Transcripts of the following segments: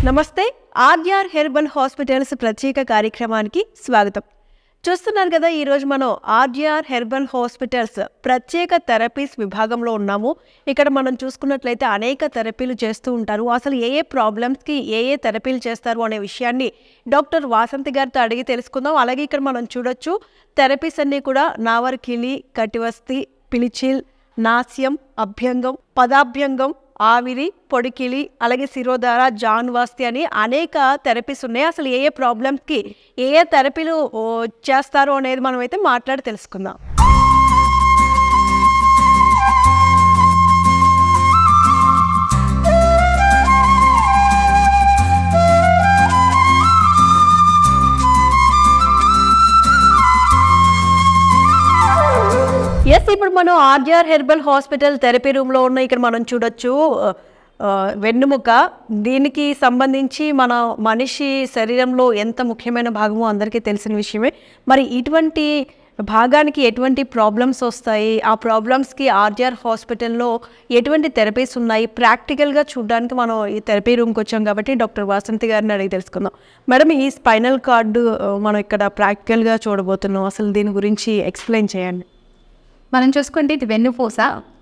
నమస్తే. RR herbal hospitals ప్రత్యేక కార్యక్రమానికి స్వాగతం. చూస్తున్నారు కదా, ఈరోజు మనం ఆర్ఆర్ హెర్బల్ హాస్పిటల్స్ ప్రత్యేక థెరపీస్ విభాగంలో ఉన్నాము. ఇక్కడ మనం చూసుకున్నట్లయితే అనేక థెరపీలు చేస్తూ ఉంటారు. అసలు ఏ ప్రాబ్లమ్స్కి ఏ థెరపీలు చేస్తారు అనే విషయాన్ని డాక్టర్ వాసంతి గారితో అడిగి తెలుసుకుందాం. అలాగే ఇక్కడ మనం చూడొచ్చు, థెరపీస్ అన్నీ కూడా నావర్కిలి, కటివస్తి, పిలిచిల్, నాస్యం, అభ్యంగం, పదాభ్యంగం, ఆవిరి, పొడికిలి, అలాగే శిరోధార, జాన్వాస్తి అని అనేక థెరపీస్ ఉన్నాయి. అసలు ఏ ప్రాబ్లమ్స్కి ఏ థెరపీలు చేస్తారు అనేది మనం అయితే మాట్లాడి తెలుసుకుందాం. ఇప్పుడు మనం ఆర్ఆర్ హెర్బల్ హాస్పిటల్ థెరపీ రూమ్లో ఉన్న ఇక్కడ మనం చూడొచ్చు వెన్నుముక. దీనికి సంబంధించి మన మనిషి శరీరంలో ఎంత ముఖ్యమైన భాగమో అందరికీ తెలిసిన విషయమే. మరి ఇటువంటి భాగానికి ఎటువంటి ప్రాబ్లమ్స్ వస్తాయి, ఆ ప్రాబ్లమ్స్కి ఆర్ఆర్ హాస్పిటల్లో ఎటువంటి థెరపీస్ ఉన్నాయి, ప్రాక్టికల్గా చూడడానికి మనం ఈ థెరపీ రూమ్కి వచ్చాం కాబట్టి డాక్టర్ వాసంతి గారిని అడిగి తెలుసుకుందాం. మేడం, ఈ స్పైనల్ కార్డు మనం ఇక్కడ ప్రాక్టికల్గా చూడబోతున్నాం. అసలు దీని గురించి ఎక్స్ప్లెయిన్ చేయండి. మనం చూసుకుంటే ఇది వెన్నుపూస,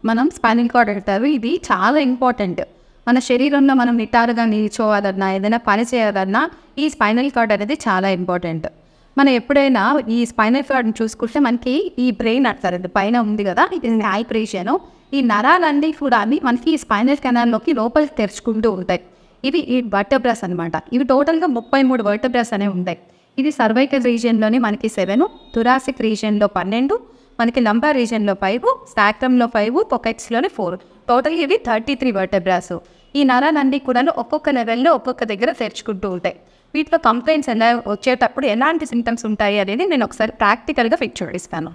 మనం స్పైనల్ కార్డ్ అంటారు. ఇది చాలా ఇంపార్టెంట్. మన శరీరంలో మనం నిటారుగా నిల్చోవాలన్నా, ఏదైనా పని చేయాలన్నా ఈ స్పైనల్ కార్డ్ అనేది చాలా ఇంపార్టెంట్. మనం ఎప్పుడైనా ఈ స్పైనల్ కార్డ్ని చూసుకుంటే మనకి ఈ బ్రెయిన్ అంటారు, పైన ఉంది కదా, ఇది హై ప్రెషర్. ఈ నరాలన్నీ కూడా మనకి ఈ స్పైనల్ కెనాల్లోకి లోపలికి తెరుచుకుంటూ ఉంటాయి. ఇవి ఈ వర్టబ్రాస్ అనమాట. ఇవి టోటల్గా 33 వర్టబ్రాస్ అనేవి ఉంటాయి. ఇది సర్వైకల్ రీజియన్లోని మనకి 7, థొరాసిక్ రీజియన్లో 12, మనకి లంబార్ రీజియన్లో 5, స్టాక్రమ్లో 5, పొకెట్స్లోనే 4. టోటల్ ఇవి 33 వర్టబ్రాస్. ఈ నరాలన్నీ కూడా ఒక్కొక్క లెవెల్లో ఒక్కొక్క దగ్గర తెరుచుకుంటూ ఉంటాయి. వీటిలో కంప్లైంట్స్ ఎలా వచ్చేటప్పుడు ఎలాంటి సింటమ్స్ ఉంటాయి అనేది నేను ఒకసారి ప్రాక్టికల్గా ఫిక్స్ చూపిస్తాను.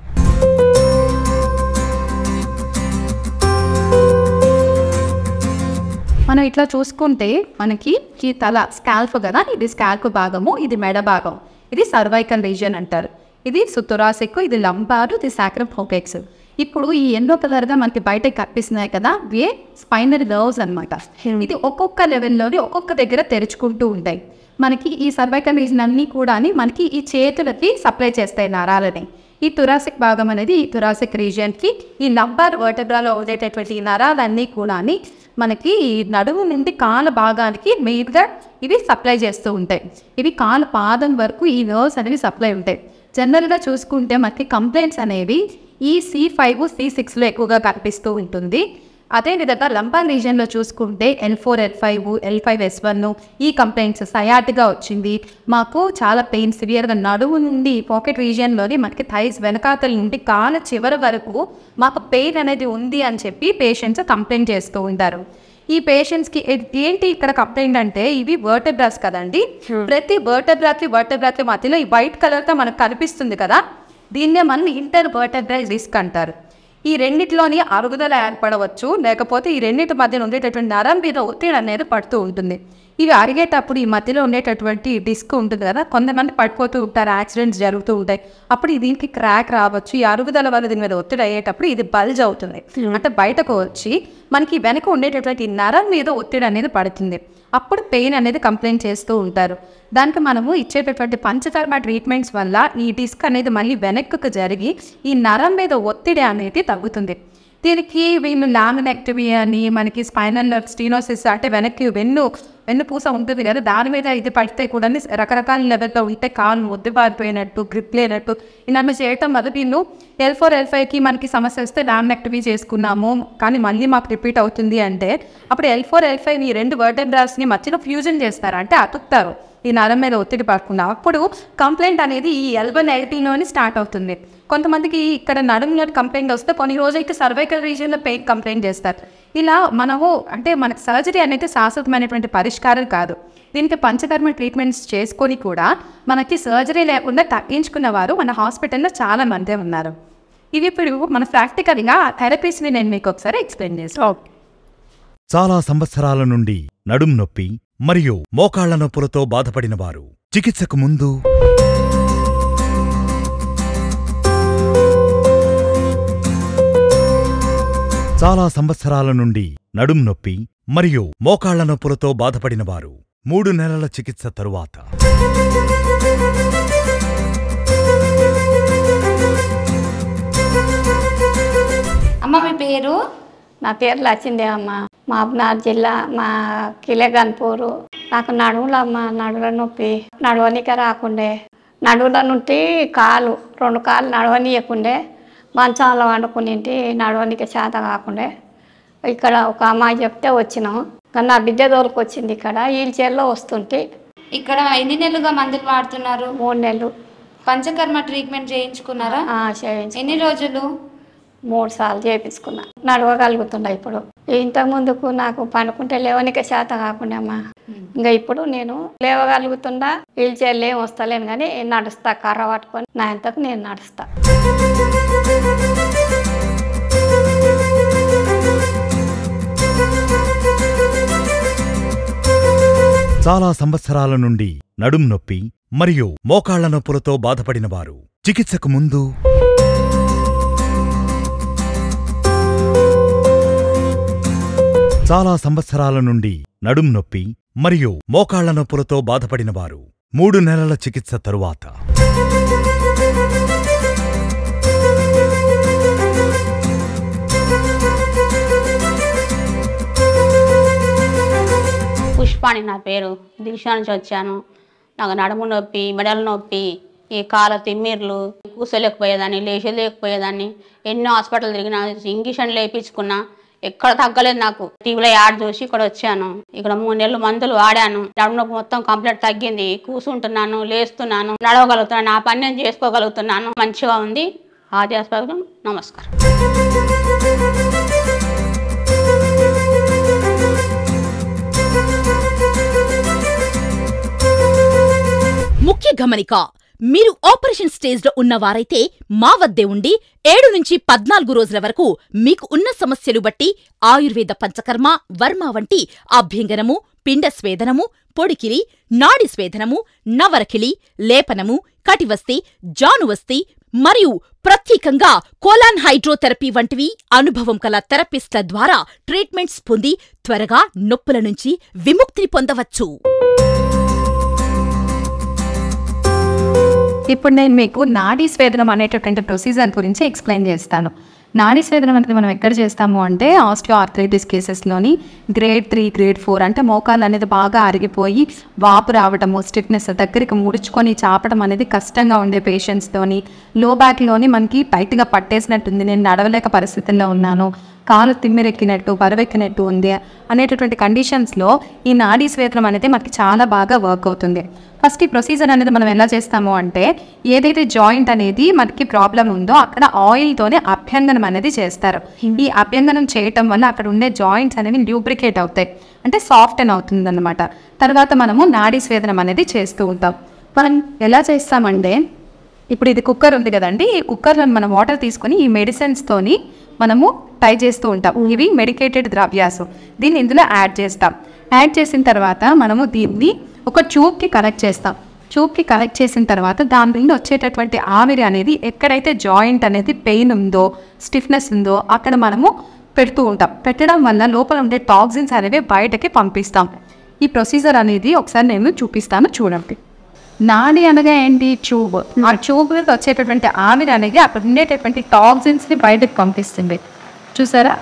మనం ఇట్లా చూసుకుంటే మనకి ఈ తల స్కాల్ప్ కదా, ఇది స్కాల్ప్ భాగము, ఇది మెడ భాగం, ఇది సర్వైకల్ రీజియన్ అంటారు. ఇది థొరాసిక్, ఇది లంబారు, ఇది సాక్రమ్ పొకెట్స్. ఇప్పుడు ఈ ఎల్లో కలర్గా మనకి బయటకు కనిపిస్తున్నాయి కదా, ఇవే స్పైనల్ నర్వ్స్ అనమాట. ఇది ఒక్కొక్క లెవెల్లోని ఒక్కొక్క దగ్గర తెరుచుకుంటూ ఉంటాయి. మనకి ఈ సర్వైకల్ రీజన్ అన్నీ కూడా మనకి ఈ చేతులకి సప్లై చేస్తాయి నరాలని. ఈ థొరాసిక్ భాగం అనేది ఈ థొరాసిక్ రీజియన్కి, ఈ లంబార్ వర్టెబ్రాలో ఉండేటటువంటి ఈ నరాలన్నీ కూడా మనకి ఈ నడుము నుండి కాళ్ళ భాగానికి మెయిన్గా ఇవి సప్లై చేస్తూ ఉంటాయి. ఇవి కాళ్ళ పాదం వరకు ఈ నర్వ్స్ అనేవి సప్లై ఉంటాయి. జనరల్గా చూసుకుంటే మనకి కంప్లైంట్స్ అనేవి ఈ C5, C6లో ఎక్కువగా కనిపిస్తూ ఉంటుంది. అదేవిధంగా లంబార్ రీజియన్లో చూసుకుంటే L4, L5, L5S1 ఈ కంప్లైంట్స్, సయాటిగా వచ్చింది, మాకు చాలా పెయిన్ సివియర్గా నడుము నుండి పాకెట్ రీజియన్లోని మనకి థైస్ వెనకాతల నుండి కాళ్ళ చివరి వరకు మాకు పెయిన్ అనేది ఉంది అని చెప్పి పేషెంట్స్ కంప్లైంట్ చేస్తూ ఉంటారు. ఈ పేషెంట్స్కి ఏంటి ఇక్కడ కంప్లైంట్ అంటే, ఇవి వర్టెబ్రాస్ కదండి, ప్రతి వర్టెబ్రాకి మధ్యలో ఈ వైట్ కలర్తో మనకు కనిపిస్తుంది కదా, దీన్నే మనం ఇంటర్ వర్టెబ్రల్ డిస్క్ అంటారు. ఈ రెండిట్లోని అరుగుదల ఏర్పడవచ్చు, లేకపోతే ఈ రెండింటి మధ్యన ఉండేటటువంటి నరం మీద ఒత్తిడి అనేది పడుతూ ఉంటుంది. ఇవి అరిగేటప్పుడు ఈ మధ్యలో ఉండేటటువంటి డిస్క్ ఉంటుంది కదా, కొంతమంది పడిపోతూ ఉంటారు, యాక్సిడెంట్స్ జరుగుతూ ఉంటాయి. అప్పుడు దీనికి క్రాక్ రావచ్చు. ఈ అరుగుదల వల్ల దీని మీద ఒత్తిడి అయ్యేటప్పుడు ఇది బల్జ్ అవుతుంది, అంటే బయటకు వచ్చి మనకి వెనక ఉండేటటువంటి నరం మీద ఒత్తిడి అనేది పడుతుంది. అప్పుడు పెయిన్ అనేది కంప్లైంట్ చేస్తూ ఉంటారు. దానికి మనము ఇచ్చేటటువంటి పంచకర్మ ట్రీట్మెంట్స్ వల్ల ఈ డిస్క్ అనేది మళ్ళీ వెనక్కు జరిగి ఈ నరం మీద ఒత్తిడి అనేది తగ్గుతుంది. దీనికి వీళ్ళు లామినెక్టమీ అని, మనకి స్పైనల్ స్టీనోసిస్ అంటే వెనక్కి వెన్నుపూస ఉంటుంది కదా, దాని మీద ఇది పడితే కూడా రకరకాల లెవెల్లో ఉంటే కాళ్ళు ముద్దుబారిపోయినట్టు, గ్రిప్ లేనట్టు ఇలాంటి చేయటం వల్ల వీళ్ళు L4, L5కి మనకి సమస్య వస్తే లామినెక్టమీ చేసుకున్నాము కానీ మళ్ళీ మాకు రిపీట్ అవుతుంది అంటే, అప్పుడు L4, L5 ఈ 2 వర్టెబ్రాస్ని మధ్యలో ఫ్యూజన్ చేస్తారు, అంటే అతుకుతారు ఈ నరం మీద ఒత్తిడి పడకుండా. అప్పుడు కంప్లైంట్ అనేది ఈ L1, L2లోని స్టార్ట్ అవుతుంది. కొంతమందికి ఇక్కడ నడుములో కంప్లైంట్ వస్తే కొన్ని రోజులకి సర్వైకల్ రీజియన్లో పెయిన్ కంప్లైంట్ చేస్తారు. ఇలా మనము అంటే మనకు సర్జరీ అనేది శాశ్వతమైనటువంటి పరిష్కారం కాదు. దీనికి పంచకర్మ ట్రీట్మెంట్స్ చేసుకొని కూడా మనకి సర్జరీ లేకుండా తగ్గించుకున్న వారు మన హాస్పిటల్లో చాలా మందే ఉన్నారు. ఇది ఇప్పుడు మన ప్రాక్టికల్గా థెరపీస్ని నేను మీకు ఒకసారి ఎక్స్ప్లెయిన్ చేస్తాను. చాలా సంవత్సరాల నుండి నడుం నొప్పి మరియు మోకాళ్ల నొప్పులతో బాధపడినవారు చికిత్సకు ముందు చాలా సంవత్సరాల నుండి నడుం నొప్పి మరియు మోకాళ్ల నొప్పులతో బాధపడినవారు 3 నెలల చికిత్స తరువాత అమ్మ మీ పేరు? నా పేరు లచ్చిందేవమ్మ. మహబూబ్నగర్ జిల్లా, మా కిలేగన్పూరు. నాకు నడుములమ్మ, నడువుల నొప్పి, నడవనిక రాకుండే. నడువుల నుండి కాలు 2 కాళ్ళు నడవనీయకుండే. మంచంలో వండుకునింటి, నడవనిక చేత కాకుండే. ఇక్కడ ఒక అమ్మాయి చెప్తే వచ్చినాం. కానీ నా బిడ్డ దోలికి వచ్చింది. ఇక్కడ వీల్ చైర్లో వస్తుంటే. ఇక్కడ ఎన్ని నెలలుగా మందులు వాడుతున్నారు? 3 నెలలు. పంచకర్మ ట్రీట్మెంట్ చేయించుకున్నారా? ఎన్ని రోజులు? 3 సార్లు చేయించుకున్నా. నడవగలుగుతున్నా ఇప్పుడు. ఇంతకు ముందుకు నాకు పండుకుంటే లేవనిక చేత కాకుండా అమ్మా. ఇంకా ఇప్పుడు నేను లేవగలుగుతున్నా. వీల్ చైర్లు ఏం వస్తలేను కానీ నడుస్తా, కర్ర పట్టుకొని నా ఇంతకు నేను నడుస్తా. చాలా సంవత్సరాల నుండి నడుం నొప్పి మరియు మోకాళ్ల నొప్పులతో బాధపడినవారు చికిత్సకు ముందు చాలా సంవత్సరాల నుండి నడుం నొప్పి మరియు మోకాళ్ల నొప్పులతో బాధపడినవారు 3 నెలల చికిత్స తరువాత పుష్పాని నా పేరు. దిశా నుంచి వచ్చాను. నాకు నడుము నొప్పి, మెడల నొప్పి, ఈ కాళ్ళ తిమ్మిర్లు, కూర్చోలేకపోయేదాన్ని, లేచలేకపోయేదాన్ని. ఎన్నో హాస్పిటల్ తిరిగినా, ఇంజక్షన్లు వేయించుకున్నా, ఎక్కడ తగ్గలేదు నాకు. టీవీలో యాడ్ చూసి ఇక్కడ వచ్చాను. ఇక్కడ 3 నెలలు మందులు వాడాను. నడుము నొప్పి మొత్తం కంప్లీట్ తగ్గింది. కూర్చుంటున్నాను, లేస్తున్నాను, నడవగలుగుతున్నాను, నా పని నేను చేసుకోగలుగుతున్నాను. మంచిగా ఉంది. ఆది హాస్పిటల్ నమస్కారం. ముఖ్య గమనిక, మీరు ఆపరేషన్ స్టేజ్లో ఉన్నవారైతే మా వద్దే ఉండి 7 నుంచి 14 రోజుల వరకు మీకు ఉన్న సమస్యలు బట్టి ఆయుర్వేద పంచకర్మ, వర్మ వంటి అభ్యంగనము, పిండ స్వేదనము, పొడికిలి, నాడి స్వేదనము, నవరకిలి, లేపనము, కటివస్తి, జానువస్తి మరియు ప్రత్యేకంగా కోలాన్ హైడ్రోథెరపీ వంటివి అనుభవం కల థెరపిస్ట్ల ద్వారా ట్రీట్మెంట్స్ పొంది త్వరగా నొప్పుల నుంచి విముక్తిని పొందవచ్చు. ఇప్పుడు నేను మీకు నాడీ స్వేదనం అనేటటువంటి ప్రొసీజర్ గురించి ఎక్స్ప్లెయిన్ చేస్తాను. నాడీ స్వేదనం అనేది మనం ఎక్కడ చేస్తాము అంటే ఆస్టియో ఆర్థరైటిస్ కేసెస్లోని గ్రేడ్ 3, గ్రేడ్ 4 అంటే మోకాలు అనేది బాగా అరిగిపోయి వాపు రావడము, స్టిఫ్నెస్, దగ్గరికి ముడుచుకొని చాపడం అనేది కష్టంగా ఉండే పేషెంట్స్తోని, లో బ్యాక్లోని మనకి టైట్గా పట్టేసినట్టుంది, నేను నడవలేక పరిస్థితుల్లో ఉన్నాను, కాలు తిమ్మిరెక్కినట్టు, బరువెక్కినట్టు ఉంది అనేటటువంటి కండిషన్స్లో ఈ నాడీ స్వేదనం అనేది మనకి చాలా బాగా వర్క్ అవుతుంది. ఫస్ట్ ఈ ప్రొసీజర్ అనేది మనం ఎలా చేస్తాము అంటే, ఏదైతే జాయింట్ అనేది మనకి ప్రాబ్లం ఉందో అక్కడ ఆయిల్తోనే అభ్యంగనం అనేది చేస్తారు. ఈ అభ్యంగనం చేయటం వల్ల అక్కడ ఉండే జాయింట్స్ అనేవి ల్యూబ్రికేట్ అవుతాయి, అంటే సాఫ్టెన్ అవుతుంది అన్నమాట. తర్వాత మనము నాడీ స్వేదనం అనేది చేస్తూ ఉంటాం. మనం ఎలా చేస్తామంటే, ఇప్పుడు ఇది కుక్కర్ ఉంది కదండి, ఈ కుక్కర్లో మనం వాటర్ తీసుకొని ఈ మెడిసిన్స్తోని మనము ట్రై చేస్తూ ఉంటాం. ఇవి మెడికేటెడ్ ద్రవ్యాసు, దీన్ని ఇందులో యాడ్ చేస్తాం. యాడ్ చేసిన తర్వాత మనము దీన్ని ఒక ట్యూబ్కి కనెక్ట్ చేస్తాం. ట్యూబ్కి కనెక్ట్ చేసిన తర్వాత దాని నుండి వచ్చేటటువంటి ఆవిరి అనేది ఎక్కడైతే జాయింట్ అనేది పెయిన్ ఉందో, స్టిఫ్నెస్ ఉందో అక్కడ మనము పెడుతూ ఉంటాం. పెట్టడం వల్ల లోపల ఉండే టాక్సిన్స్ అనేవి బయటకి పంపిస్తాం. ఈ ప్రొసీజర్ అనేది ఒకసారి నేను చూపిస్తాను, చూడండి. నాడి అనగా ఏంటి? ట్యూబ్. ఆ ట్యూబ్ మీద వచ్చేటటువంటి ఆవిరి అనేది అక్కడ ఉండేటటువంటి టాక్సిన్స్ని బయటకు పంపిస్తుంది. చూసారా?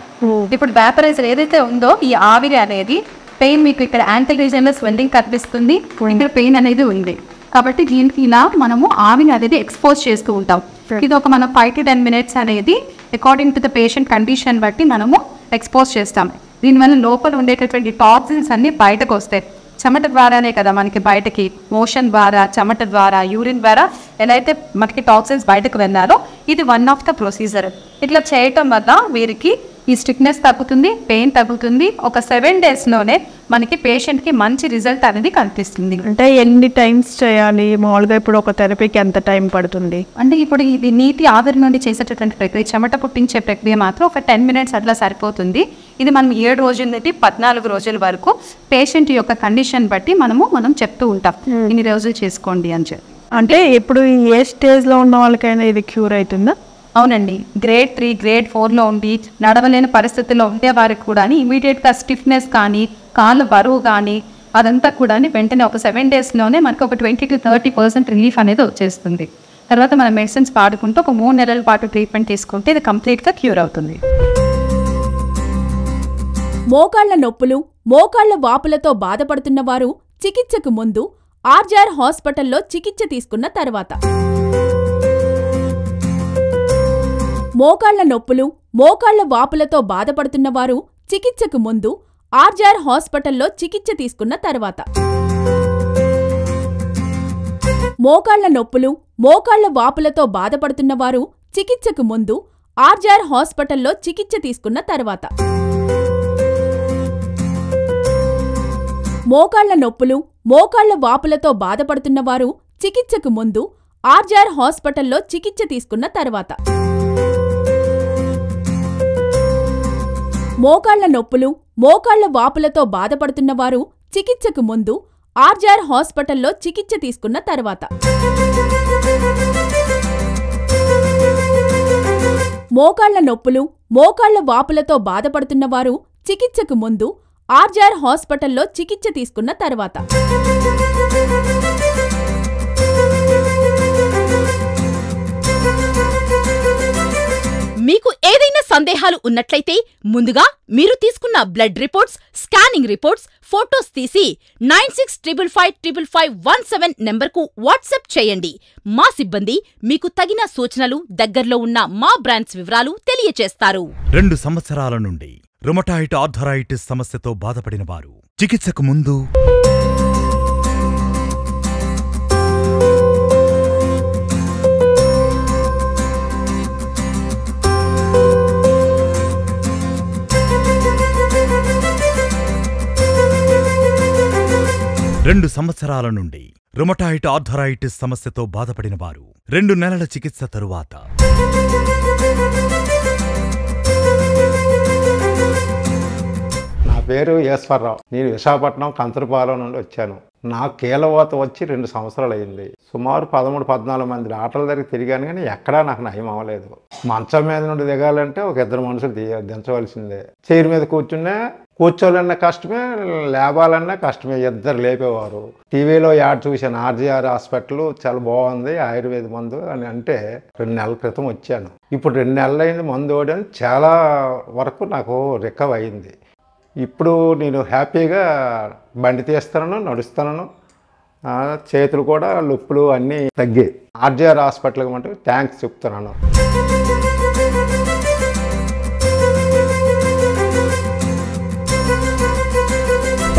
ఇప్పుడు వ్యాపరైజర్ ఏదైతే ఉందో ఈ ఆవిరి అనేది పెయిన్, మీకు ఇక్కడ యాంకిల్ రీజియన్లో స్వెల్లింగ్ కనిపిస్తుంది, ఇక్కడ పెయిన్ అనేది ఉంది కాబట్టి దీనికి ఇలా మనము ఆవిరి అనేది ఎక్స్పోజ్ చేస్తూ ఉంటాం. ఇది ఒక మనం 5 to 10 minutes అనేది according to the patient condition బట్టి మనము ఎక్స్పోజ్ చేస్తాం. దీనివల్ల లోపల ఉండేటటువంటి టాక్సిన్స్ అన్నీ బయటకు వస్తాయి. చెమట ద్వారానే కదా మనకి బయటకి, మోషన్ ద్వారా, చెమట ద్వారా, యూరిన్ ద్వారా ఎలా అయితే మనకి టాక్సిన్స్ బయటకు వెళ్ళాలో ఇది వన్ ఆఫ్ ద ప్రొసీజర్. ఇట్లా చేయటం వల్ల వీరికి ఈ స్టిఫ్నెస్ తగ్గుతుంది, పెయిన్ తగ్గుతుంది. ఒక 7 daysలోనే మనకి పేషెంట్కి మంచి రిజల్ట్ అనేది కనిపిస్తుంది. అంటే ఎన్ని టైమ్స్ చేయాలి మామూలుగా? ఇప్పుడు ఒక థెరపీకి ఎంత టైం పడుతుంది? అంటే ఇప్పుడు ఇది నీటి ఆవిరి నుండి చేసేటటువంటి ప్రక్రియ, చెమట పుట్టించే ప్రక్రియ మాత్రం ఒక 10 minutes అట్లా సరిపోతుంది. ఇది మనం 7 రోజుల నుండి 14 రోజుల వరకు పేషెంట్ యొక్క కండిషన్ బట్టి మనం చెప్తూ ఉంటాం, ఇన్ని రోజులు చేసుకోండి అని చెప్పి. అంటే ఇప్పుడు ఏ స్టేజ్లో ఉన్న వాళ్ళకైనా ఇది క్యూర్ అవుతుందా? అవునండి. గ్రేడ్ 3, గ్రేడ్ 4లో ఉండి నడవలేని పరిస్థితుల్లో ఉండే వారికి కూడా ఇమీడియట్గా స్టిఫ్నెస్ కానీ, కాళ్ళు బరువు కానీ, అదంతా కూడా వెంటనే ఒక 7 daysలోనే మనకు ఒక 20 to 30% రిలీఫ్ అనేది వచ్చేస్తుంది. తర్వాత మన మెడిసిన్స్ వాడుకుంటూ ఒక 3 నెలల పాటు ట్రీట్మెంట్ తీసుకుంటే ఇది కంప్లీట్గా క్యూర్ అవుతుంది. మోకాళ్ల నొప్పులు, మోకాళ్ల వాపులతో బాధపడుతున్న వారు చికిత్సకు ముందు ఆర్జీఆర్ హాస్పిటల్లో చికిత్స తీసుకున్న తర్వాత, మోకాళ్ల నొప్పులు, మోకాళ్ల వాపులతో బాధపడుతున్న వారు చికిత్సకు ముందు ఆర్జీఆర్ హాస్పిటల్లో చికిత్స తీసుకున్న తర్వాత, మోకాళ్ల నొప్పులు, మోకాళ్ల వాపులతో బాధపడుతున్న వారు చికిత్సకు ముందు ఆర్జీఆర్ హాస్పిటల్లో చికిత్స తీసుకున్న తర్వాత, మోకాళ్ల నొప్పులు, మోకాళ్ల వాపులతో బాధపడుతున్న వారు చికిత్సకు ముందు ఆర్జీఆర్ హాస్పిటల్లో చికిత్స తీసుకున్న తర్వాత, మోకాళ్ల నొప్పులు, మోకాళ్ల వాపులతో బాధపడుతున్న వారు చికిత్సకు ముందు ఆర్జీఆర్ హాస్పిటల్లో చికిత్స తీసుకున్న తర్వాత, మోకాళ్ల నొప్పులు, మోకాళ్ల వాపులతో బాధపడుతున్న వారు చికిత్సకు ముందు ఆర్జీఆర్ హాస్పిటల్లో చికిత్స తీసుకున్న తర్వాత, మీకు ఏదైనా సందేహాలు ఉన్నట్లయితే ముందుగా మీరు తీసుకున్న blood reports, scanning reports, photos తీసి 96555517 నెంబర్కు వాట్సాప్ చేయండి. మా సిబ్బంది మీకు తగిన సూచనలు, దగ్గర్లో ఉన్న మా బ్రాంచ్ వివరాలు తెలియచేస్తారు. 2 సంవత్సరాల నుండి రుమటాయిడ్ ఆర్థరైటిస్ సమస్యతో బాధపడిన వారు చికిత్సకు ముందు రెండు సంవత్సరాల నుండి రుమటాయిడ్ ఆర్థరైటిస్ సమస్యతో బాధపడిన వారు 2 నెలల చికిత్స తరువాత నా పేరు ఈశ్వరరావు. నేను విశాఖపట్నం కంచరపాలెం నుండి వచ్చాను. నాకు కీళ్ళవాత వచ్చి 2 సంవత్సరాలు అయింది. సుమారు 13-14 మంది డాక్టర్ల దగ్గర తిరిగాను, కానీ ఎక్కడా నాకు నయం అవ్వలేదు. మంచం మీద నుండి దిగాలంటే ఒక 2 మనుషులు దించవలసిందే. చైర్ మీద కూర్చోవాలన్నా కష్టమే, లేవాలన్నా కష్టమే. 2 లేపేవారు. టీవీలో యాడ్ చూశాను, ఆర్జీఆర్ హాస్పిటల్ చాలా బాగుంది, ఆయుర్వేద మందు అని అంటే 2 నెలల క్రితం వచ్చాను. ఇప్పుడు 2 నెలలు అయింది మందు ఓడని, చాలా వరకు నాకు రికవర్ అయింది. ఇప్పుడు నేను హ్యాపీగా బండి తీస్తాను, నడుస్తాను. చేతులు కూడా నొప్పులు అన్నీ తగ్గాయి. ఆర్జీఆర్ హాస్పిటల్కి మటుకు థ్యాంక్స్ చెప్తున్నాను.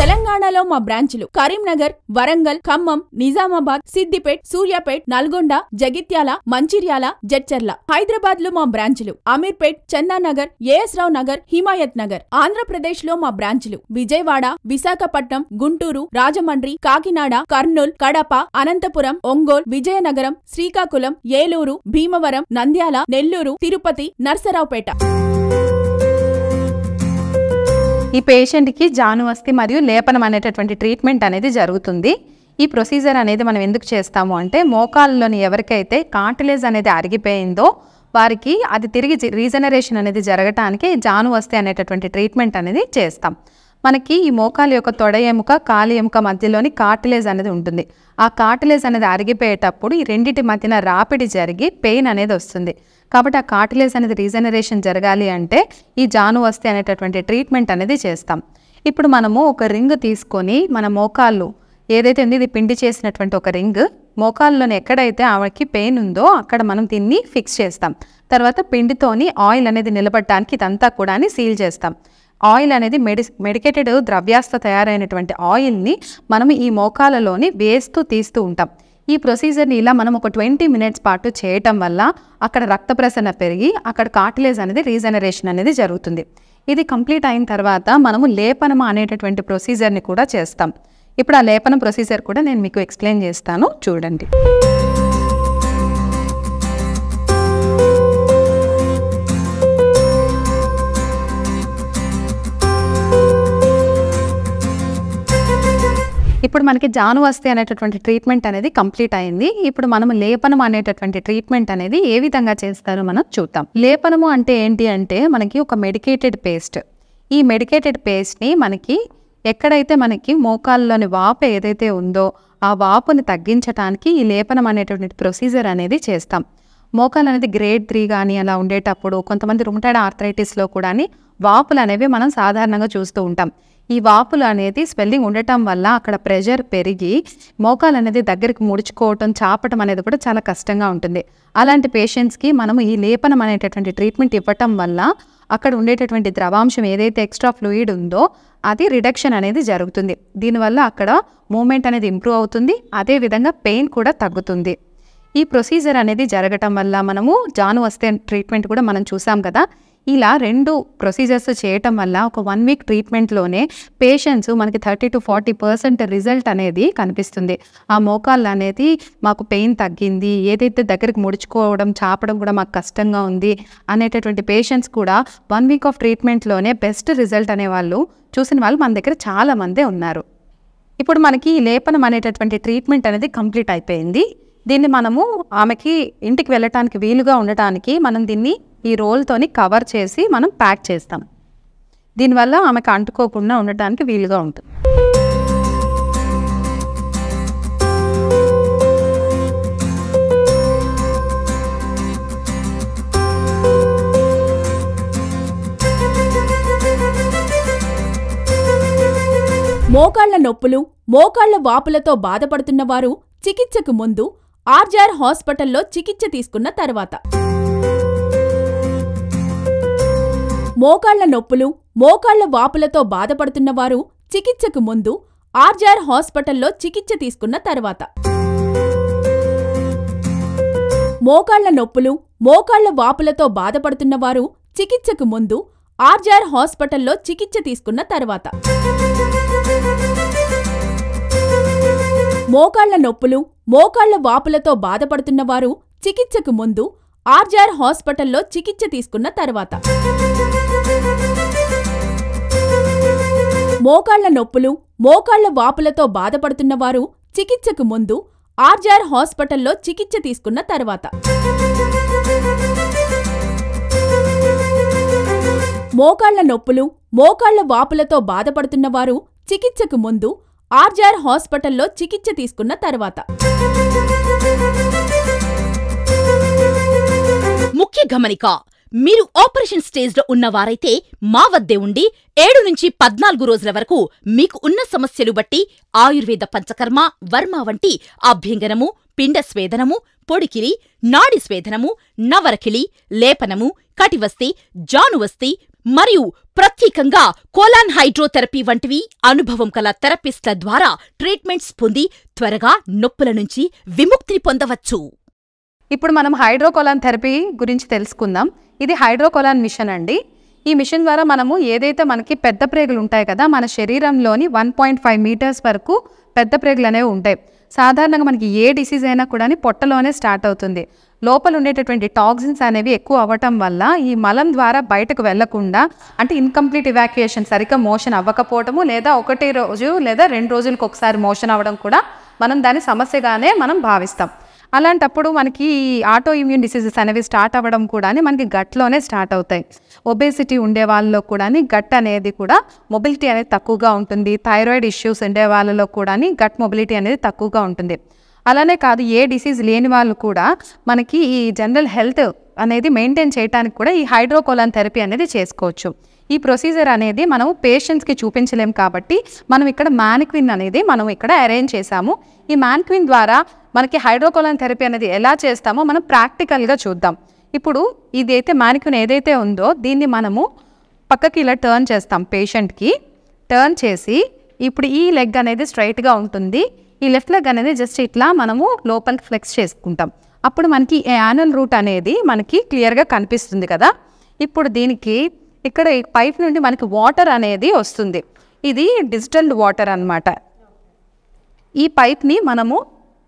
తెలంగాణలో మా బ్రాంచులు కరీంనగర్, వరంగల్, ఖమ్మం, నిజామాబాద్, సిద్దిపేట్, సూర్యాపేట్, నల్గొండ, జగిత్యాల, మంచిర్యాల, జడ్చర్ల. హైదరాబాద్ లో మా బ్రాంచులు అమీర్పేట్, చందానగర్, ఏఎస్ రావు నగర్, హిమాయత్ నగర్. ఆంధ్రప్రదేశ్ లో మా బ్రాంచులు విజయవాడ, విశాఖపట్నం, గుంటూరు, రాజమండ్రి, కాకినాడ, కర్నూల్, కడప, అనంతపురం, ఒంగోల్, విజయనగరం, శ్రీకాకుళం, ఏలూరు, భీమవరం, నంద్యాల, నెల్లూరు, తిరుపతి, నర్సరావుపేట. ఈ పేషెంట్కి జానువస్తి మరియు లేపనం అనేటటువంటి ట్రీట్మెంట్ అనేది జరుగుతుంది. ఈ ప్రొసీజర్ అనేది మనం ఎందుకు చేస్తాము అంటే, మోకాళ్ళలోని ఎవరికైతే కార్టిలేజ్ అనేది అరిగిపోయిందో వారికి అది తిరిగి రీజనరేషన్ అనేది జరగటానికి జానువస్తి అనేటటువంటి ట్రీట్మెంట్ అనేది చేస్తాం. మనకి ఈ మోకాలు యొక్క తొడ ఎముక, కాలి ఎముక మధ్యలోని కార్టిలేజ్ అనేది ఉంటుంది. ఆ కార్టిలేజ్ అనేది అరిగిపోయేటప్పుడు ఈ రెండింటి మధ్యన రాపిడి జరిగి పెయిన్ అనేది వస్తుంది. కాబట్టి ఆ కార్టిలేజ్ అనేది రీజనరేషన్ జరగాలి అంటే ఈ జానువస్తి అనేటటువంటి ట్రీట్మెంట్ అనేది చేస్తాం. ఇప్పుడు మనము ఒక రింగ్ తీసుకొని మన మోకాళ్ళు ఏదైతే ఉంది, ఇది పిండి చేసినటువంటి ఒక రింగ్, మోకాల్లోని ఎక్కడైతే ఆవిడకి పెయిన్ ఉందో అక్కడ మనం దీన్ని ఫిక్స్ చేస్తాం. తర్వాత పిండితోని ఆయిల్ అనేది నిలబడటానికి ఇదంతా కూడా సీల్ చేస్తాం. ఆయిల్ అనేది మెడికేటెడ్ ద్రవ్యాస్తో తయారైనటువంటి ఆయిల్ని మనం ఈ మోకాలలోని వేస్తూ తీస్తూ ఉంటాం. ఈ ప్రొసీజర్ని ఇలా మనం ఒక 20 minutes పాటు చేయటం వల్ల అక్కడ రక్త ప్రసరణ పెరిగి అక్కడ కార్టిలేజ్ అనేది రీజనరేషన్ అనేది జరుగుతుంది. ఇది కంప్లీట్ అయిన తర్వాత మనము లేపనం అనేటటువంటి ప్రొసీజర్ని కూడా చేస్తాం. ఇప్పుడు ఆ లేపనం ప్రొసీజర్ కూడా నేను మీకు ఎక్స్ప్లెయిన్ చేస్తాను, చూడండి. ఇప్పుడు మనకి జానువస్తి అనేటటువంటి ట్రీట్మెంట్ అనేది కంప్లీట్ అయింది. ఇప్పుడు మనం లేపనం అనేటటువంటి ట్రీట్మెంట్ అనేది ఏ విధంగా చేస్తారో మనం చూద్దాం. లేపనము అంటే ఏంటి అంటే, మనకి ఒక మెడికేటెడ్ పేస్ట్, ఈ మెడికేటెడ్ పేస్ట్ని మనకి ఎక్కడైతే మనకి మోకాల్లోని వాపు ఏదైతే ఉందో ఆ వాపుని తగ్గించడానికి ఈ లేపనం అనేటువంటి ప్రొసీజర్ అనేది చేస్తాం. మోకాలు అనేది గ్రేడ్ 3 కానీ అలా ఉండేటప్పుడు కొంతమంది రుమటాయిడ్ ఆర్థరైటిస్లో కూడా వాపులు అనేవి మనం సాధారణంగా చూస్తూ ఉంటాం. ఈ వాపులు అనేది స్వెల్లింగ్ ఉండటం వల్ల అక్కడ ప్రెషర్ పెరిగి మోకాలు అనేది దగ్గరికి ముడుచుకోవటం చాపటం అనేది కూడా చాలా కష్టంగా ఉంటుంది. అలాంటి పేషెంట్స్కి మనము ఈ లేపనం అనేటటువంటి ట్రీట్మెంట్ ఇవ్వటం వల్ల అక్కడ ఉండేటటువంటి ద్రవాంశం ఏదైతే ఎక్స్ట్రా ఫ్లూయిడ్ ఉందో అది రిడక్షన్ అనేది జరుగుతుంది. దీనివల్ల అక్కడ మూమెంట్ అనేది ఇంప్రూవ్ అవుతుంది, అదేవిధంగా పెయిన్ కూడా తగ్గుతుంది. ఈ ప్రొసీజర్ అనేది జరగటం వల్ల మనము జాను వస్తే ట్రీట్మెంట్ కూడా మనం చూసాం కదా, ఇలా 2 ప్రొసీజర్స్ చేయటం వల్ల ఒక 1 వీక్ ట్రీట్మెంట్లోనే పేషెంట్స్ మనకి 30 to 40% రిజల్ట్ అనేది కనిపిస్తుంది. ఆ మోకాళ్ళు అనేది మాకు పెయిన్ తగ్గింది, ఏదైతే దగ్గరికి ముడుచుకోవడం చాపడం కూడా మాకు కష్టంగా ఉంది అనేటటువంటి పేషెంట్స్ కూడా 1 వీక్ ఆఫ్ ట్రీట్మెంట్లోనే బెస్ట్ రిజల్ట్ అనేవాళ్ళు చూసిన వాళ్ళు మన దగ్గర చాలామందే ఉన్నారు. ఇప్పుడు మనకి ఈ లేపనం అనేటటువంటి ట్రీట్మెంట్ అనేది కంప్లీట్ అయిపోయింది. దీన్ని మనము ఆమెకి ఇంటికి వెళ్ళటానికి వీలుగా ఉండటానికి మనం దీన్ని ఈ రోల్తోని కవర్ చేసి మనం ప్యాక్ చేస్తాం. దీనివల్ల ఆమెకు అంటుకోకుండా ఉండటానికి వీలుగా ఉంటుంది. మోకాళ్ల నొప్పులు, మోకాళ్ల వాపులతో బాధపడుతున్నవారు చికిత్సకు ముందు ఆర్జీఆర్ హాస్పిటల్లో చికిత్స తీసుకున్న తర్వాత. మోకాళ్ల నొప్పులు, మోకాళ్ల వాపులతో బాధపడుతున్నవారు చికిత్సకు ముందు ఆర్జీఆర్ హాస్పిటల్లో చికిత్స తీసుకున్న తర్వాత. మోకాళ్ల నొప్పులు, మోకాళ్ల వాపులతో బాధపడుతున్నవారు చికిత్సకు ముందు ఆర్జీఆర్ హాస్పిటల్లో చికిత్స తీసుకున్న తర్వాత. మోకాళ్ల నొప్పులు, మోకాళ్ల వాపులతో బాధపడుతున్నవారు చికిత్సకు ముందు ఆర్జీఆర్ హాస్పిటల్లో చికిత్స తీసుకున్న తర్వాత. మోకాళ్ల నొప్పులు, మోకాళ్ల వాపులతో బాధపడుతున్నవారు చికిత్సకు ముందు ఆర్జీఆర్ హాస్పిటల్లో చికిత్స తీసుకున్న తర్వాత. మోకాళ్ల నొప్పులు, మోకాళ్ల వాపులతో బాధపడుతున్నవారు చికిత్సకు ముందు ఆర్జీఆర్ హాస్పిటల్లో చికిత్స తీసుకున్న తర్వాత. ముఖ్య గమనిక, మీరు ఆపరేషన్ స్టేజ్లో ఉన్నవారైతే మా వద్దే ఉండి 7 నుంచి 14 రోజుల వరకు మీకు ఉన్న సమస్యలు బట్టి ఆయుర్వేద పంచకర్మ, వర్మ వంటి అభ్యంగనము, పిండ స్వేదనము, పొడికిలి, నాడి స్వేదనము, నవరకిలి, లేపనము, కటివస్తి, జానువస్తి మరియు ప్రత్యేకంగా కోలాన్ హైడ్రోథెరపీ వంటివి అనుభవం కల థెరపిస్ట్ల ద్వారా ట్రీట్మెంట్స్ పొంది త్వరగా నొప్పుల నుంచి విముక్తిని పొందవచ్చు. ఇప్పుడు మనం హైడ్రోకోలాన్ థెరపీ గురించి తెలుసుకుందాం. ఇది హైడ్రోకోలాన్ మిషన్ అండి. ఈ మిషన్ ద్వారా మనము ఏదైతే మనకి పెద్ద ప్రేగులు ఉంటాయి కదా, మన శరీరంలోని 1.5 మీటర్స్ వరకు పెద్ద ప్రేగులు అనేవి ఉంటాయి. సాధారణంగా మనకి ఏ డిసీజ్ అయినా కూడా పొట్టలోనే స్టార్ట్ అవుతుంది. లోపల ఉండేటటువంటి టాక్సిన్స్ అనేవి ఎక్కువ అవ్వటం వల్ల ఈ మలం ద్వారా బయటకు వెళ్లకుండా, అంటే ఇన్కంప్లీట్ ఇవాక్యుయేషన్, సరిగ్గా మోషన్ అవ్వకపోవటము, లేదా 1 రోజు లేదా 2 రోజులకు ఒకసారి మోషన్ అవ్వడం కూడా మనం దాని సమస్యగానే మనం భావిస్తాం. అలాంటప్పుడు మనకి ఆటో ఇమ్యూన్ డిసీజెస్ అనేవి స్టార్ట్ అవ్వడం కూడా మనకి గట్లోనే స్టార్ట్ అవుతాయి. ఒబేసిటీ ఉండే వాళ్ళలో కూడా గట్ అనేది కూడా మొబిలిటీ అనేది తక్కువగా ఉంటుంది. థైరాయిడ్ ఇష్యూస్ ఉండే వాళ్ళలో కూడా గట్ మొబిలిటీ అనేది తక్కువగా ఉంటుంది. అలానే కాదు, ఏ డిసీజ్ లేని వాళ్ళు కూడా మనకి ఈ జనరల్ హెల్త్ అనేది మెయింటైన్ చేయడానికి కూడా ఈ హైడ్రోకోలాన్ థెరపీ అనేది చేసుకోవచ్చు. ఈ ప్రొసీజర్ అనేది మనం పేషెంట్స్కి చూపించలేం కాబట్టి మనం ఇక్కడ మ్యానిక్విన్ అనేది మనం ఇక్కడ అరేంజ్ చేసాము. ఈ మ్యానిక్విన్ ద్వారా మనకి హైడ్రోకోలాన్ థెరపీ అనేది ఎలా చేస్తామో మనం ప్రాక్టికల్గా చూద్దాం. ఇప్పుడు ఇదైతే మ్యానిక్విన్ ఏదైతే ఉందో దీన్ని మనము పక్కకి ఇలా టర్న్ చేస్తాం. పేషెంట్కి టర్న్ చేసి ఇప్పుడు ఈ లెగ్ అనేది స్ట్రైట్గా ఉంటుంది. ఈ లెఫ్ట్ లెగ్ అనేది జస్ట్ ఇట్లా మనము లోపలికి ఫ్లెక్స్ చేసుకుంటాం. అప్పుడు మనకి యానల్ రూట్ అనేది మనకి క్లియర్గా కనిపిస్తుంది కదా. ఇప్పుడు దీనికి ఇక్కడ ఈ పైప్ నుండి మనకి వాటర్ అనేది వస్తుంది. ఇది డిజిటల్ వాటర్ అన్నమాట. ఈ పైప్ని మనము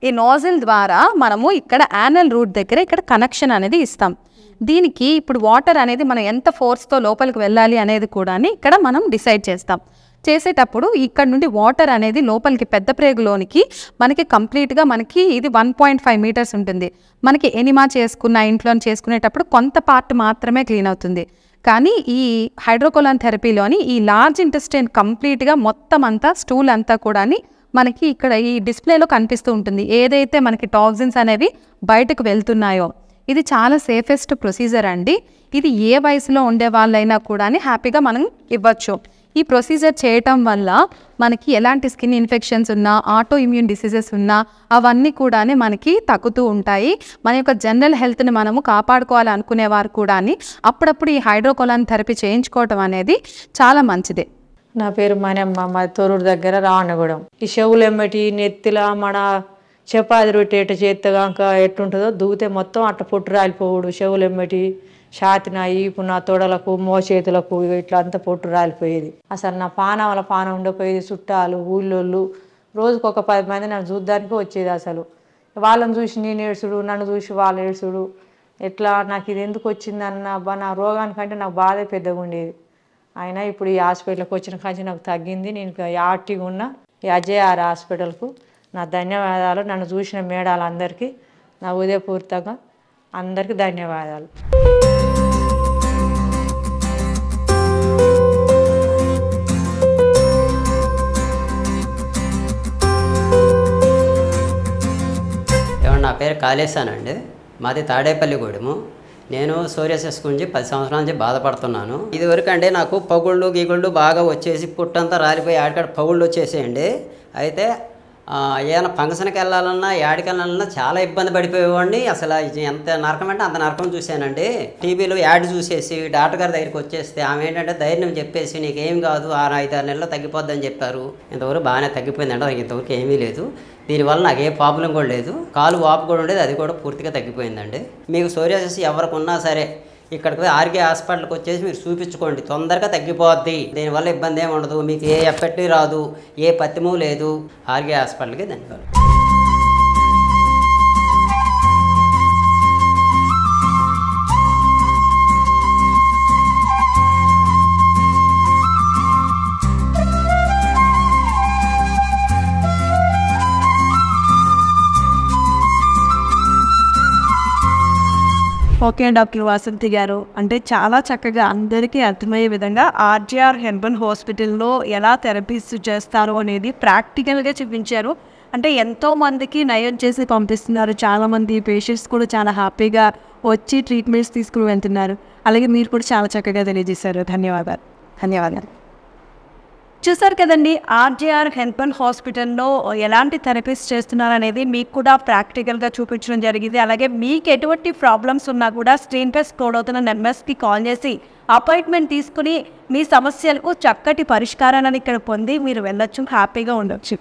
ఈ నోజిల్ ద్వారా మనము ఇక్కడ యానల్ రూట్ దగ్గర ఇక్కడ కనెక్షన్ అనేది ఇస్తాం. దీనికి ఇప్పుడు వాటర్ అనేది మనం ఎంత ఫోర్స్తో లోపలికి వెళ్ళాలి అనేది కూడా ఇక్కడ మనం డిసైడ్ చేస్తాం. చేసేటప్పుడు ఇక్కడ నుండి వాటర్ అనేది లోపలికి పెద్ద ప్రేగులోనికి మనకి కంప్లీట్గా మనకి ఇది 1.5 మీటర్స్ ఉంటుంది. మనకి ఎనిమా చేసుకున్న ఇంట్లో చేసుకునేటప్పుడు కొంత పార్ట్ మాత్రమే క్లీన్ అవుతుంది. కానీ ఈ హైడ్రోకోలాన్ థెరపీలోని ఈ లార్జ్ ఇంటెస్టైన్ కంప్లీట్గా మొత్తం అంతా స్టూల్ అంతా కూడా మనకి ఇక్కడ ఈ డిస్ప్లేలో కనిపిస్తూ ఉంటుంది. ఏదైతే మనకి టాక్సిన్స్ అనేవి బయటకు వెళ్తున్నాయో ఇది చాలా సేఫెస్ట్ ప్రొసీజర్ అండి. ఇది ఏ వయసులో ఉండే వాళ్ళైనా కూడా హ్యాపీగా మనం ఇవ్వచ్చు. ఈ ప్రొసీజర్ చేయటం వల్ల మనకి ఎలాంటి స్కిన్ ఇన్ఫెక్షన్స్ ఉన్నా, ఆటో ఇమ్యూన్ డిసీజెస్ ఉన్నా అవన్నీ కూడా మనకి తగ్గుతూ ఉంటాయి. మన యొక్క జనరల్ హెల్త్ని మనము కాపాడుకోవాలనుకునేవారు కూడా అప్పుడప్పుడు ఈ హైడ్రోకోలాన్ థెరపీ చేయించుకోవటం అనేది చాలా మంచిదే. నా పేరు మనమ్మ, మా తొరూరు దగ్గర రావణగూడెం. ఈ చెవులు ఎమ్మటి నెత్తిలా మన చపాతి రొట్టె ఎట్ట చేత్తగాక ఎట్టుంటుందో దూకితే మొత్తం అట్ట పొట్టు రాలిపోవుడు. చెవులు ఎమ్మటి ఛాతిన ఈపు నా తొడలకు మోచేతులకు ఇట్లా అంతా పొట్టు రాలిపోయేది. అసలు నా పానం ఉండకపోయేది. చుట్టాలు ఊళ్ళోళ్ళు రోజుకు ఒక 10 మంది నన్ను చూడ్డానికి వచ్చేది. అసలు వాళ్ళని చూసి నేను ఏడ్చుడు, నన్ను చూసి వాళ్ళు ఏడ్చుడు. ఎట్లా నాకు ఇది ఎందుకు వచ్చిందన్న నా రోగానికంటే నాకు బాధే పెద్దగా ఉండేది. అయినా ఇప్పుడు ఈ హాస్పిటల్కి వచ్చిన కాంచి నాకు తగ్గింది. నేను యాక్టివ్గా ఉన్న ఈ అజయ్ హాస్పిటల్కు నా ధన్యవాదాలు. నన్ను చూసిన మేడాలందరికీ నా హృదయపూర్వకంగా అందరికీ ధన్యవాదాలు. నా పేరు కాళేశానండి. మాది తాడేపల్లిగూడెము. నేను సోరియాసిస్ గురించి 10 సంవత్సరాల నుంచి బాధపడుతున్నాను. ఇదివరకు అంటే నాకు పగుళ్ళు గీగుళ్ళు బాగా వచ్చేసి పుట్టంతా రాలిపోయి ఆడికాడ పగుళ్ళు వచ్చేసేయండి. అయితే ఏదైనా ఫంక్షన్కి వెళ్ళాలన్నా యాడికి వెళ్ళాలన్నా చాలా ఇబ్బంది పడిపోయేవాడిని. అసలు ఎంత నరకం అంటే అంత నరకం చూశానండి. టీవీలో యాడ్ చూసేసి డాక్టర్ గారి దగ్గరికి వచ్చేస్తే ఆమె ఏంటంటే ధైర్యం చెప్పేసి నీకేం కాదు 5-6 నెలల్లో తగ్గిపోద్దని చెప్పారు. ఇంతవరకు బాగానే తగ్గిపోయిందంటే నాకు ఇంతవరకు ఏమీ లేదు. దీనివల్ల నాకు ఏ ప్రాబ్లం కూడా లేదు. కాలు వాపు కూడా ఉండేది, అది కూడా పూర్తిగా తగ్గిపోయిందండి. మీకు సోరియాసిస్ ఎవరికి ఉన్నా సరే ఇక్కడికి పోయి ఆర్కే హాస్పిటల్కి వచ్చేసి మీరు చూపించుకోండి, తొందరగా తగ్గిపోద్ది. దీనివల్ల ఇబ్బంది ఏమి ఉండదు, మీకు ఏ ఎఫెక్ట్ రాదు, ఏ పత్తిమూ లేదు. ఆర్కే హాస్పిటల్కి ధన్యవాదాలు. ఓకే డాక్టర్ వాసంతి గారు, అంటే చాలా చక్కగా అందరికీ అర్థమయ్యే విధంగా ఆర్జీఆర్ హెర్బల్ హాస్పిటల్లో ఎలా థెరపీస్ చేస్తారు అనేది ప్రాక్టికల్గా చూపించారు. అంటే ఎంతోమందికి నయం చేసి పంపిస్తున్నారు. చాలామంది పేషెంట్స్ కూడా చాలా హ్యాపీగా వచ్చి ట్రీట్మెంట్స్ తీసుకుని వెళ్తున్నారు. అలాగే మీరు కూడా చాలా చక్కగా తెలియజేశారు. ధన్యవాదాలు. చూసారు కదండి, ఆర్జీఆర్ హెర్బల్ హాస్పిటల్లో ఎలాంటి థెరపీస్ చేస్తున్నారు అనేది మీకు కూడా ప్రాక్టికల్గా చూపించడం జరిగింది. అలాగే మీకు ఎటువంటి ప్రాబ్లమ్స్ ఉన్నా కూడా స్క్రీన్పై స్క్రోల్ అవుతున్న నెంబర్స్కి కాల్ చేసి అపాయింట్మెంట్ తీసుకుని మీ సమస్యలకు చక్కటి పరిష్కారాన్ని ఇక్కడ పొంది మీరు వెళ్ళొచ్చు, హ్యాపీగా ఉండొచ్చు.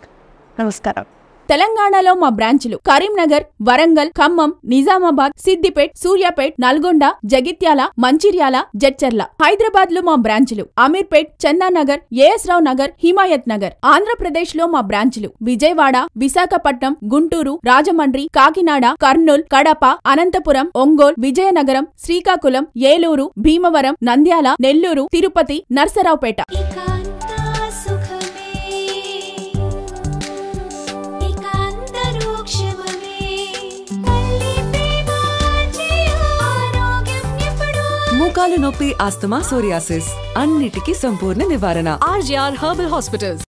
నమస్కారం. తెలంగాణలో మా బ్రాంచులు కరీంనగర్, వరంగల్, ఖమ్మం, నిజామాబాద్, సిద్దిపేట్, సూర్యాపేట్, నల్గొండ, జగిత్యాల, మంచిర్యాల, జడ్చర్ల. హైదరాబాద్ లో మా బ్రాంచులు అమీర్పేట్, చందానగర్, ఏఎస్ రావు నగర్, హిమాయత్ నగర్. ఆంధ్రప్రదేశ్ లో మా బ్రాంచులు విజయవాడ, విశాఖపట్నం, గుంటూరు, రాజమండ్రి, కాకినాడ, కర్నూల్, కడప, అనంతపురం, ఒంగోల్, విజయనగరం, శ్రీకాకుళం, ఏలూరు, భీమవరం, నంద్యాల, నెల్లూరు, తిరుపతి, నర్సరావుపేట. మోకాలు నొప్పి, ఆస్తమా, సోరియాసిస్ అన్నిటికీ సంపూర్ణ నివారణ. RGR herbal hospitals.